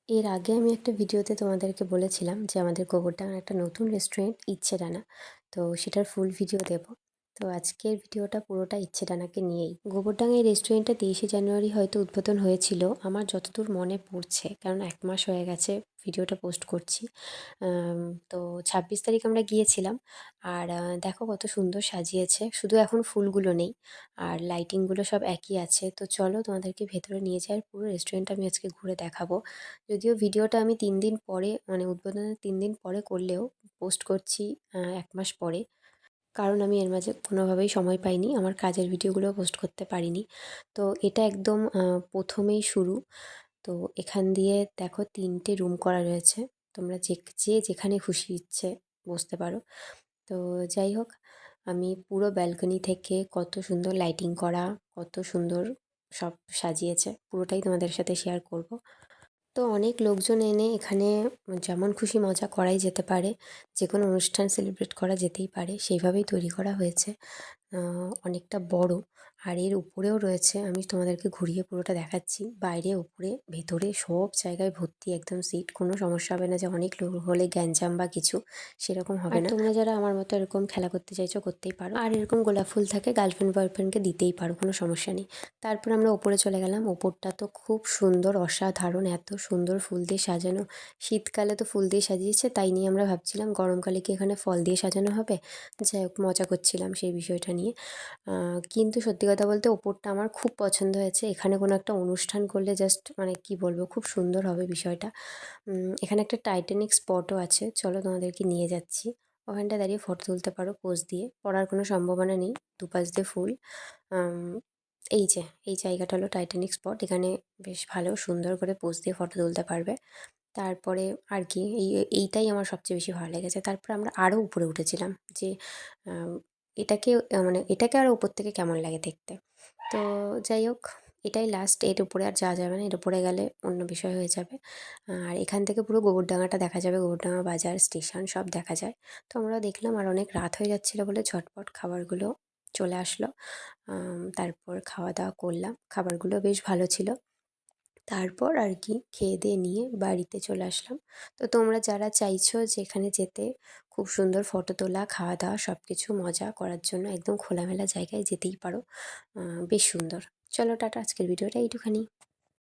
এর আগে আমি একটা ভিডিওতে তোমাদেরকে বলেছিলাম যে আমাদের গোবরডাঙ্গার একটা নতুন রেস্টুরেন্ট ইচ্ছেডানা। তো সেটার ফুল ভিডিও দেব। তো আজকের ভিডিওটা পুরোটা ইচ্ছেডানাকে নিয়েই। গোবরডাঙ্গা এই রেস্টুরেন্টটা 23শে জানুয়ারি হয়তো উদ্বোধন হয়েছিল আমার যতদূর মনে পড়ছে, কারণ 1 মাস হয়ে গেছে ভিডিওটা পোস্ট করছি। তো 26 তারিখ আমরা গিয়েছিলাম। আর দেখো কত সুন্দর সাজিয়েছে, শুধু এখন ফুলগুলো নেই আর লাইটিংগুলো সব একই আছে। তো চলো তোমাদেরকে ভেতরে নিয়ে যাই আর পুরো রেস্টুরেন্টটা আমি আজকে ঘুরে দেখাবো। যদিও ভিডিওটা আমি 3 দিন পরে, মানে উদ্বোধনের 3 দিন পরে করলেও পোস্ট করছি 1 মাস পরে। কারণ আমি এর মাঝে কোনোভাবেই সময় পাইনি। আমার কাজের ভিডিওগুলোও পোস্ট করতে পারিনি। তো এটা একদম ১ম এই শুরু। তো এখান দিয়ে দেখো ৩টে রুম করা রয়েছে। তোমরা যে যেখানে খুশি ইচ্ছে বসতে পারো। তো যাই হোক, আমি পুরো ব্যালকনি থেকে কত সুন্দর লাইটিং করা, কত সুন্দর সব সাজিয়েছে পুরোটাই তোমাদের সাথে শেয়ার করব। তো অনেক লোকজন এনে এখানে যেমন খুশি মজা করাই যেতে পারে। যেকোনো অনুষ্ঠান সেলিব্রেট করা যেতেই পারে, সেইভাবেই তৈরি করা হয়েছে। অনেকটা বড়। আর এর উপরেও রয়েছে, আমি তোমাদেরকে ঘুরিয়ে পুরোটা দেখাচ্ছি। বাইরে, উপরে, ভেতরে সব জায়গায় ভর্তি একদম সিট। কোনো সমস্যা হবে না যে অনেক লোক হলে গ্যাঞ্জাম বা কিছু, সেরকম হবে না। তোমরা যারা আমার মতো এরকম খেলা করতে চাইছো করতেই পারো। আর এরকম গোলাপ ফুল থাকে গার্লফ্রেন্ড বয়ফ্রেন্ডকে দিতেই পারো, কোনো সমস্যা নেই। তারপর আমরা ওপরে চলে গেলাম। ওপরটা তো খুব সুন্দর, অসাধারণ, এত সুন্দর ফুল দিয়ে সাজানো। শীতকালে তো ফুল দিয়ে সাজিয়েছে, তাই নিয়ে আমরা ভাবছিলাম গরমকালে কি এখানে ফল দিয়ে সাজানো হবে। যাই হোক, মজা করছিলাম সেই বিষয়টা নিয়ে। কিন্তু সত্যি কথা বলতে ওপরটা আমার খুব পছন্দ হয়েছে। এখানে কোনো একটা অনুষ্ঠান করলে জাস্ট মানে কি বলবো, খুব সুন্দর হবে বিষয়টা। এখানে একটা টাইটানিক স্পটও আছে, চলো তোমাদেরকে নিয়ে যাচ্ছি। ওখানটায় দাঁড়িয়ে ফটো তুলতে পারো পোজ দিয়ে। পড়ার কোনো সম্ভাবনা নেই, দুপাশ দিয়ে ফুল। আম এই যে এই জায়গাটা হলো টাইটানিক স্পট। এখানে বেশ ভালো সুন্দর করে পোজ দিয়ে ফটো তুলতে পারবে। তারপরে আর কি এইটাই আমার সবচেয়ে বেশি ভালো লেগেছে। তারপরে আমরা আরও উপরে উঠেছিলাম যে আম এটাকে মানে এটাকে আরও উপর থেকে কেমন লাগে দেখতে। তো যাই হোক, এটাই লাস্ট। এর উপরে আর যাওয়া যাবে না, এর উপরে গেলে অন্য বিষয় হয়ে যাবে। আর এখান থেকে পুরো গোবরডাঙ্গাটা দেখা যাবে, গোবরডাঙ্গা বাজার, স্টেশন সব দেখা যায়। তো আমরা দেখলাম আর অনেক রাত হয়ে যাচ্ছিলো বলে ঝটপট খাবারগুলো চলে আসলো। তারপর খাওয়া দাওয়া করলাম, খাবারগুলো বেশ ভালো ছিল। তারপর আর কি খেয়ে দেয়ে নিয়ে বাড়িতে চলে আসলাম। তো তোমরা যারা চাইছো যে এখানে যেতে, খুব সুন্দর ফটো তোলা, খাওয়া দাওয়া সব কিছু মজা করার জন্য একদম খোলামেলা জায়গায় যেতেই পারো। বেশ সুন্দর। চলো টাটা, আজকের ভিডিওটা এইটুখানি।